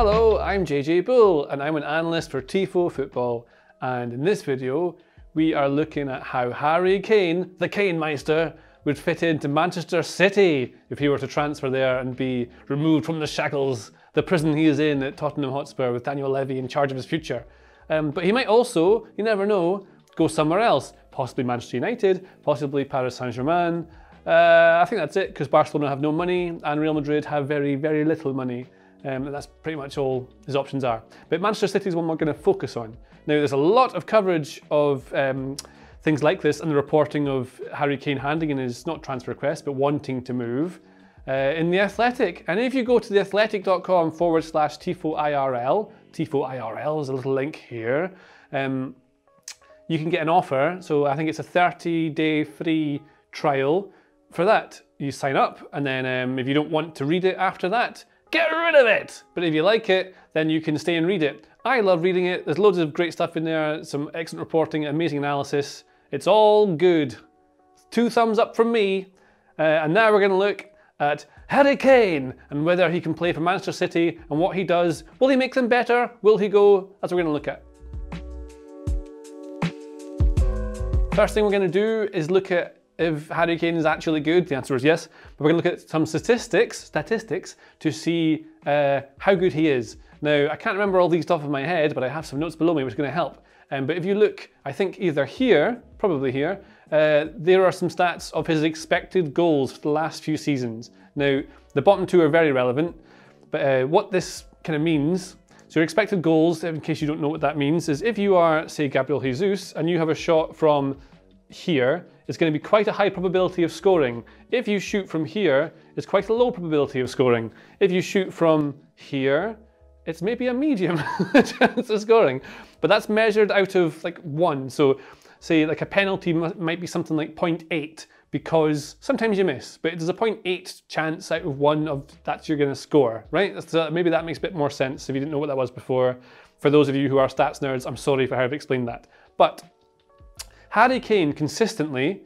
Hello, I'm JJ Bull and I'm an analyst for Tifo Football, and in this video we are looking at how Harry Kane, the Kane Meister, would fit into Manchester City if he were to transfer there and be removed from the shackles, the prison he is in at Tottenham Hotspur with Daniel Levy in charge of his future. But he might also, you never know, go somewhere else, possibly Manchester United, possibly Paris Saint-Germain. I think that's it, because Barcelona have no money and Real Madrid have very, very little money. And that's pretty much all his options are. But Manchester City is one we're going to focus on. Now, there's a lot of coverage of things like this and the reporting of Harry Kane handing in his, not transfer request, but wanting to move in The Athletic. And if you go to theathletic.com/Tifo IRL, Tifo IRL is a little link here, you can get an offer. So I think it's a 30-day free trial. For that, you sign up, and then if you don't want to read it after that, get rid of it. But if you like it, then you can stay and read it. I love reading it. There's loads of great stuff in there, some excellent reporting, amazing analysis. It's all good. 2 thumbs up from me. And now we're going to look at Harry Kane and whether he can play for Manchester City and what he does. Will he make them better? Will he go? That's what we're going to look at. First thing we're going to do is look at if Harry Kane is actually good. The answer is yes. But we're going to look at some statistics to see how good he is. Now, I can't remember all these off of my head, but I have some notes below me which are going to help. But if you look, I think either here, probably here, there are some stats of his expected goals for the last few seasons. Now, the bottom 2 are very relevant, but what this kind of means, so your expected goals, in case you don't know what that means, is if you are, say, Gabriel Jesus, and you have a shot from here, it's going to be quite a high probability of scoring. If you shoot from here, it's quite a low probability of scoring. If you shoot from here, it's maybe a medium chance of scoring. But that's measured out of like 1. So say like a penalty might be something like 0.8, because sometimes you miss, but there's a 0.8 chance out of 1 of that you're going to score, right? Maybe that makes a bit more sense if you didn't know what that was before. For those of you who are stats nerds, I'm sorry for how I've explained that. But Harry Kane consistently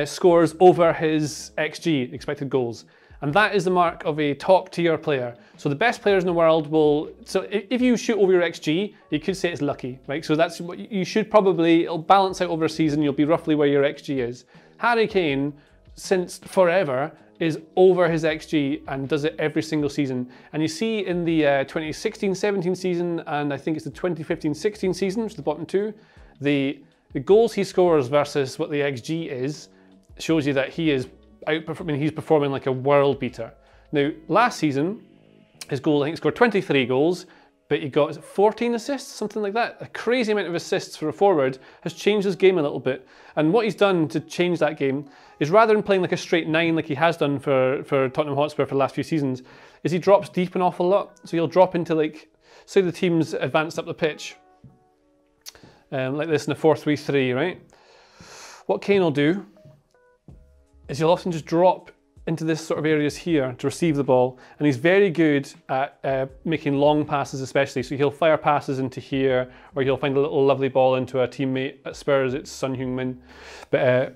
scores over his XG, expected goals. And that is the mark of a top tier player. So the best players in the world will, so if you shoot over your XG, you could say it's lucky, right? So that's what you should probably, it'll balance out over a season, you'll be roughly where your XG is. Harry Kane, since forever, is over his XG and does it every single season. And you see in the 2016-17 season, and I think it's the 2015-16 season, which is the bottom 2, the goals he scores versus what the XG is shows you that he is outperforming, he's performing like a world beater. Now, last season, his goal, I think he scored 23 goals, but he got 14 assists, something like that. A crazy amount of assists for a forward has changed his game a little bit. And what he's done to change that game is, rather than playing like a straight 9 like he has done for Tottenham Hotspur for the last few seasons, is he drops deep an awful lot. So he'll drop into, like, say the team's advanced up the pitch, like this in a 4-3-3, right? What Kane will do is he'll often just drop into this sort of areas here to receive the ball, and he's very good at making long passes especially. So he'll fire passes into here, or he'll find a little lovely ball into a teammate at Spurs, it's Son Heung-min. But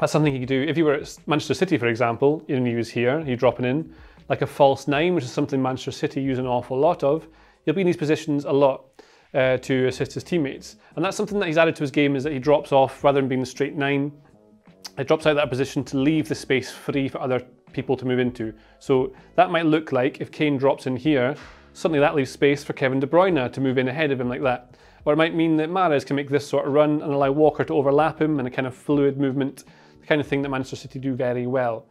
that's something he could do. If he were at Manchester City, for example, and he was here, he'd drop it in like a false 9, which is something Manchester City use an awful lot of. He'll be in these positions a lot to assist his teammates. And that's something that he's added to his game, is that he drops off rather than being a straight 9. It drops out of that position to leave the space free for other people to move into. So that might look like, if Kane drops in here, suddenly that leaves space for Kevin De Bruyne to move in ahead of him like that. Or it might mean that Mahrez can make this sort of run and allow Walker to overlap him, and a kind of fluid movement, the kind of thing that Manchester City do very well.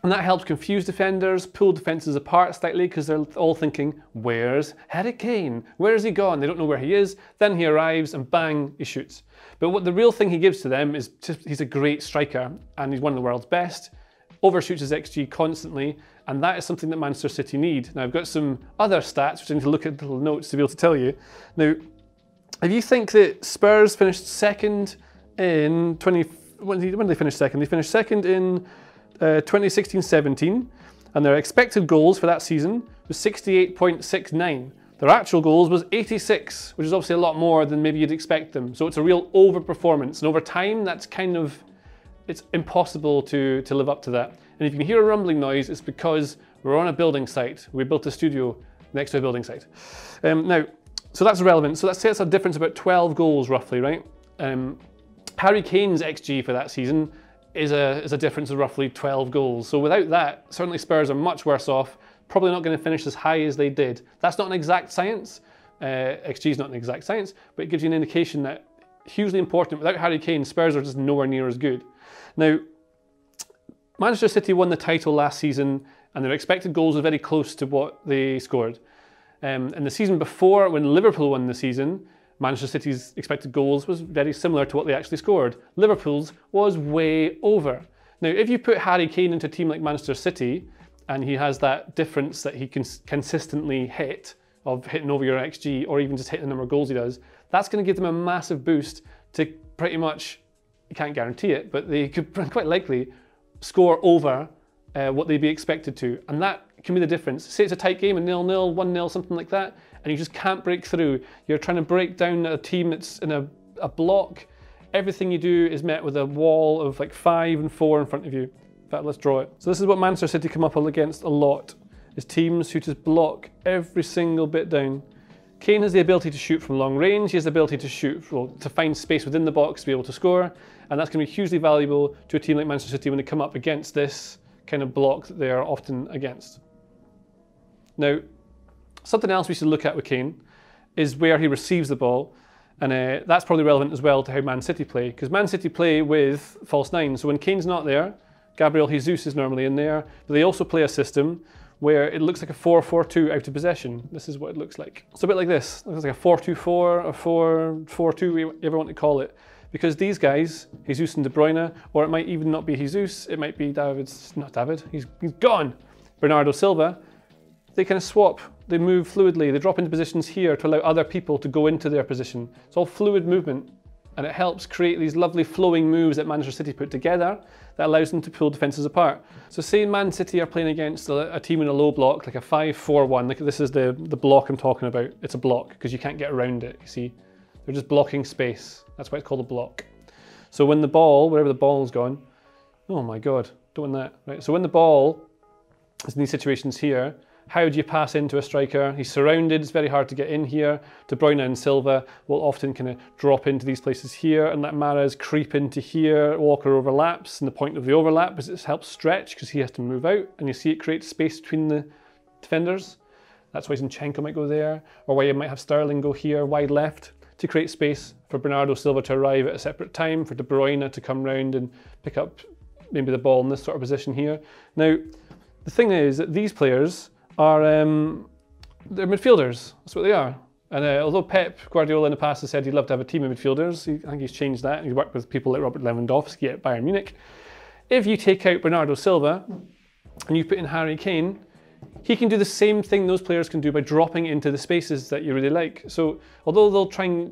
And that helps confuse defenders, pull defences apart slightly, because they're all thinking, where's Harry Kane? Where has he gone? They don't know where he is. Then he arrives and bang, he shoots. But what the real thing he gives to them is just, he's a great striker, and he's one of the world's best. Overshoots his XG constantly, and that is something that Manchester City need. Now, I've got some other stats which I need to look at little notes to be able to tell you. Now, if you think that Spurs finished second in when did they finish second? They finished second in 2016-17, and their expected goals for that season was 68.69. Their actual goals was 86, which is obviously a lot more than maybe you'd expect them. So it's a real overperformance, and over time, that's kind of it's impossible to live up to that. And if you can hear a rumbling noise, it's because we're on a building site. We built a studio next to a building site. Now, so that's relevant. So let's say it's a difference about 12 goals roughly, right? Harry Kane's XG for that season is a difference of roughly 12 goals. So without that, certainly Spurs are much worse off, probably not going to finish as high as they did. That's not an exact science. XG is not an exact science, but it gives you an indication that hugely important. Without Harry Kane, Spurs are just nowhere near as good. Now, Manchester City won the title last season and their expected goals were very close to what they scored. And the season before, when Liverpool won the season, Manchester City's expected goals was very similar to what they actually scored. Liverpool's was way over. Now, if you put Harry Kane into a team like Manchester City, and he has that difference that he can consistently hit, of hitting over your XG, or even just hitting the number of goals he does, that's going to give them a massive boost to pretty much, you can't guarantee it, but they could quite likely score over what they'd be expected to. And that can be the difference. Say it's a tight game, a 0-0, 1-0, something like that, and you just can't break through. You're trying to break down a team that's in a block. Everything you do is met with a wall of like 5 and 4 in front of you. In fact, let's draw it. So this is what Manchester City come up against a lot, is teams who just block every single bit down. Kane has the ability to shoot from long range. He has the ability to shoot, well, to find space within the box to be able to score, and that's going to be hugely valuable to a team like Manchester City when they come up against this kind of block that they are often against. Now, something else we should look at with Kane is where he receives the ball, and that's probably relevant as well to how Man City play, because Man City play with false nines. So when Kane's not there, Gabriel Jesus is normally in there, but they also play a system where it looks like a 4-4-2 out of possession. This is what it looks like. It's a bit like this. It looks like a 4-2-4, a 4-4-2, whatever you want to call it. Because these guys, Jesus and De Bruyne, or it might even not be Jesus, it might be not David, he's gone. Bernardo Silva, they kind of swap, they move fluidly, they drop into positions here to allow other people to go into their position. It's all fluid movement, and it helps create these lovely flowing moves that Manchester City put together that allows them to pull defences apart. So say Man City are playing against a team in a low block, like a 5-4-1, like this is the block I'm talking about. It's a block, because you can't get around it, you see. They're just blocking space. That's why it's called a block. So when the ball, wherever the ball's gone, oh my God, don't want that, right? So when the ball is in these situations here, how do you pass into a striker? He's surrounded, it's very hard to get in here. De Bruyne and Silva will often kind of drop into these places here and let Mahrez creep into here. Walker overlaps, and the point of the overlap is it helps stretch because he has to move out, and you see it creates space between the defenders. That's why Zinchenko might go there, or why you might have Sterling go here, wide left, to create space for Bernardo Silva to arrive at a separate time, for De Bruyne to come round and pick up maybe the ball in this sort of position here. Now, the thing is that these players are they're midfielders. That's what they are. And although Pep Guardiola in the past has said he'd love to have a team of midfielders, I think he's changed that. He's worked with people like Robert Lewandowski at Bayern Munich. If you take out Bernardo Silva and you put in Harry Kane, he can do the same thing those players can do by dropping into the spaces that you really like. So although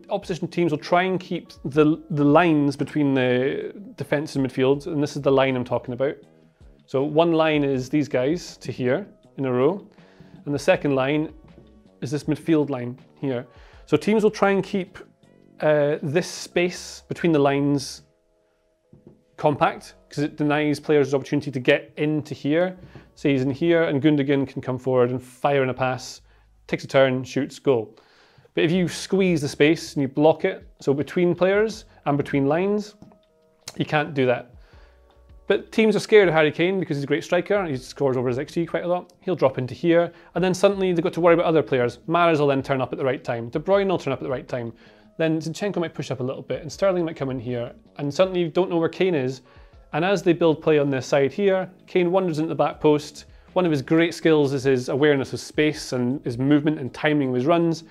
opposition teams will try and keep the lines between the defence and midfield, and this is the line I'm talking about. So one line is these guys to here in a row, and the second line is this midfield line here. So teams will try and keep this space between the lines compact, because it denies players the opportunity to get into here. Say he's in here, and Gundogan can come forward and fire in a pass, takes a turn, shoots, goal. But if you squeeze the space and you block it, so between players and between lines, you can't do that. But teams are scared of Harry Kane because he's a great striker, he scores over his XG quite a lot. He'll drop into here, and then suddenly they've got to worry about other players. Mahrez will then turn up at the right time. De Bruyne will turn up at the right time. Then Zinchenko might push up a little bit, and Sterling might come in here, and suddenly you don't know where Kane is. And as they build play on this side here, Kane wanders into the back post. One of his great skills is his awareness of space and his movement and timing of his runs.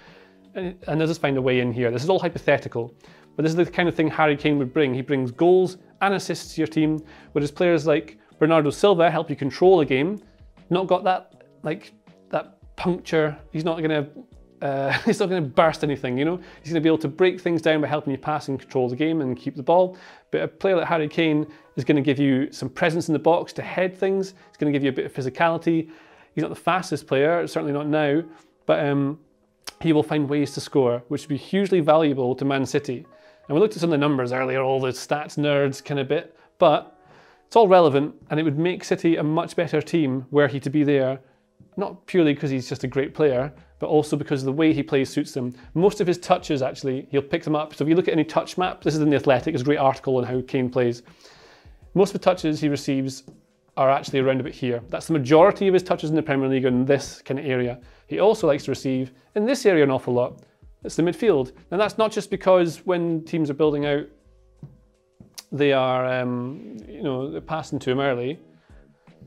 And they'll just find a way in here. This is all hypothetical, but this is the kind of thing Harry Kane would bring. He brings goals and assists to your team, whereas players like Bernardo Silva help you control a game. Not got that, like, that puncture. He's not going to burst anything, you know? He's going to be able to break things down by helping you pass and control the game and keep the ball. But a player like Harry Kane is going to give you some presence in the box to head things. He's going to give you a bit of physicality. He's not the fastest player, certainly not now, but he will find ways to score, which would be hugely valuable to Man City. And we looked at some of the numbers earlier, all the stats nerds kind of bit, But it's all relevant, and it would make City a much better team were he to be there, not purely because he's just a great player, but also because the way he plays suits them. Most of his touches, actually, he'll pick them up. So if you look at any touch map, this is in The Athletic, it's a great article on how Kane plays. Most of the touches he receives are actually around about here. That's the majority of his touches in the Premier League in this kind of area. He also likes to receive in this area an awful lot. It's the midfield. And that's not just because when teams are building out, they are, they're passing to him early.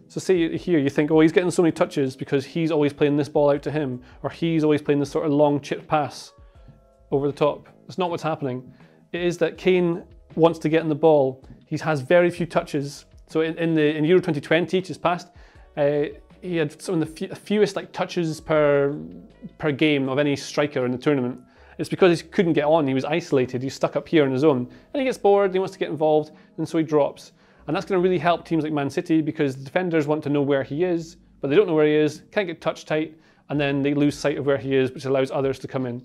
So say here you think, oh, he's getting so many touches because he's always playing this ball out to him, or he's always playing this sort of long chip pass over the top. That's not what's happening. It is that Kane wants to get in the ball. He has very few touches. So in Euro 2020, just passed, he had some of the fewest touches per game of any striker in the tournament. It's because he couldn't get on. He was isolated. He's stuck up here in his own, and he gets bored. He wants to get involved, and so he drops. And that's going to really help teams like Man City because the defenders want to know where he is, but they don't know where he is, can't get touch tight, and then they lose sight of where he is, which allows others to come in.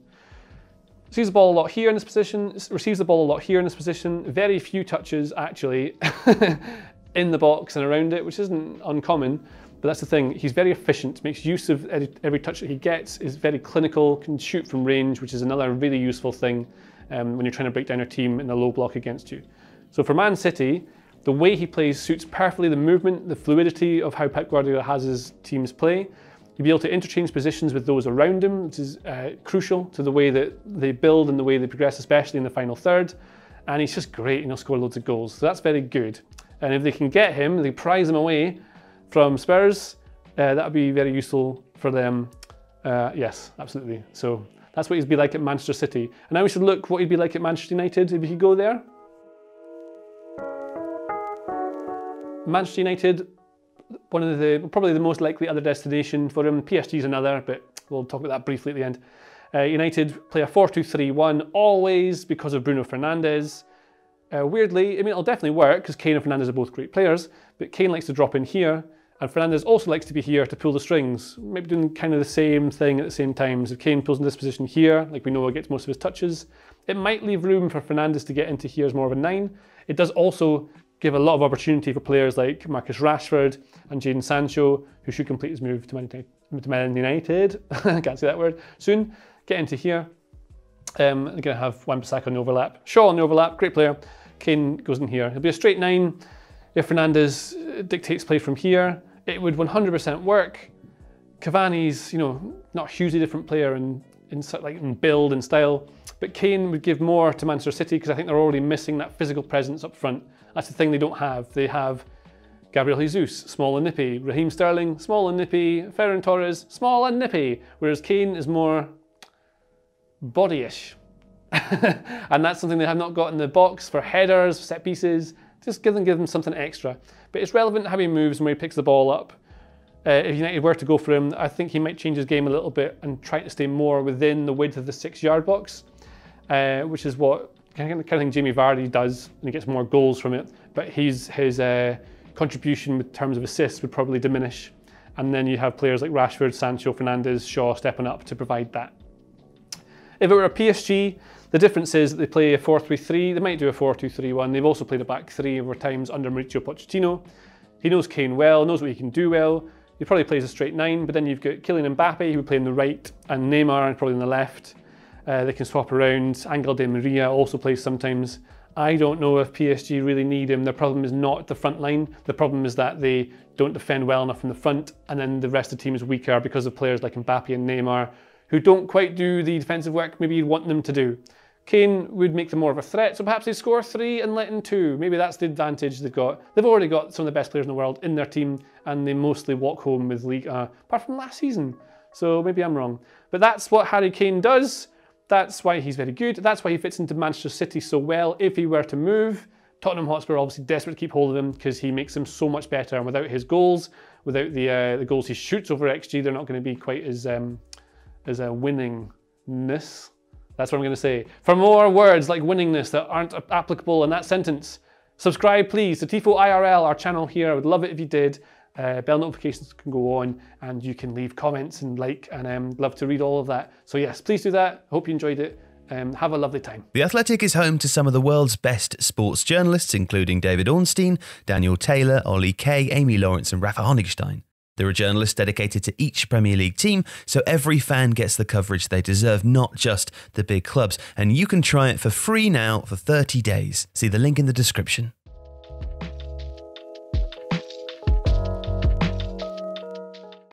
Receives the ball a lot here in this position, receives the ball a lot here in this position, very few touches actually in the box and around it, which isn't uncommon, but that's the thing, he's very efficient, makes use of every touch that he gets, is very clinical, can shoot from range, which is another really useful thing when you're trying to break down your team in a low block against you. So for Man City, the way he plays suits perfectly the movement, the fluidity of how Pep Guardiola has his teams play. You'll be able to interchange positions with those around him, which is crucial to the way that they build and the way they progress, especially in the final third. And he's just great and he'll score loads of goals. So that's very good. And if they can get him, they prize him away from Spurs, that would be very useful for them. Yes, absolutely. So that's what he'd be like at Manchester City. And now we should look what he'd be like at Manchester United if he could go there. Manchester United, probably the most likely other destination for him. PSG is another, but we'll talk about that briefly at the end. United play a 4-2-3-1 always because of Bruno Fernandes. Weirdly, I mean, it'll definitely work because Kane and Fernandes are both great players, but Kane likes to drop in here, and Fernandes also likes to be here to pull the strings, maybe doing kind of the same thing at the same time. So if Kane pulls in this position here, like we know he gets most of his touches, it might leave room for Fernandes to get into here as more of a 9. It does also give a lot of opportunity for players like Marcus Rashford and Jadon Sancho, who should complete his move to Man United, I can't say that word, soon, get into here. They're going to have Wan-Bissaka on the overlap, Shaw on the overlap, great player. Kane goes in here. It'll be a straight 9 if Fernandes dictates play from here. It would 100% work. Cavani's, not a hugely different player in build and style, but Kane would give more to Manchester City because I think they're already missing that physical presence up front. That's the thing they don't have. They have Gabriel Jesus, small and nippy. Raheem Sterling, small and nippy. Ferran Torres, small and nippy. Whereas Kane is more bodyish. And that's something they have not got in the box for headers, set pieces. Just give them something extra. But it's relevant how he moves and where he picks the ball up. If United were to go for him, I think he might change his game a little bit and try to stay more within the width of the 6-yard box, which is what kind of thing Jamie Vardy does, and he gets more goals from it. But his contribution in terms of assists would probably diminish. And then you have players like Rashford, Sancho, Fernandes, Shaw stepping up to provide that. If it were a PSG, the difference is that they play a 4-3-3. They might do a 4-2-3-1. They've also played a back 3 over times under Mauricio Pochettino. He knows Kane well, knows what he can do well. He probably plays a straight 9, but then you've got Kylian Mbappe, who would play on the right, and Neymar probably on the left. They can swap around. Angel Di Maria also plays sometimes. I don't know if PSG really need him. Their problem is not the front line. The problem is that they don't defend well enough from the front, and then the rest of the team is weaker because of players like Mbappe and Neymar, who don't quite do the defensive work maybe you'd want them to do. Kane would make them more of a threat, so perhaps they score 3 and let in 2. Maybe that's the advantage they've got. They've already got some of the best players in the world in their team, and they mostly walk home with League A, apart from last season. So maybe I'm wrong. But that's what Harry Kane does. That's why he's very good. That's why he fits into Manchester City so well if he were to move. Tottenham Hotspur are obviously desperate to keep hold of him because he makes them so much better. And without his goals, without the goals he shoots over XG, they're not going to be quite as a winningness. That's what I'm going to say. For more words like winningness that aren't applicable in that sentence, subscribe please to Tifo IRL, our channel here. I would love it if you did. Bell notifications can go on, and you can leave comments and like, and love to read all of that. So yes, please do that. Hope you enjoyed it. Have a lovely time. The Athletic is home to some of the world's best sports journalists, including David Ornstein, Daniel Taylor, Ollie Kay, Amy Lawrence and Rafa Honigstein. There are journalists dedicated to each Premier League team, so every fan gets the coverage they deserve, not just the big clubs. And you can try it for free now for 30 days. See the link in the description.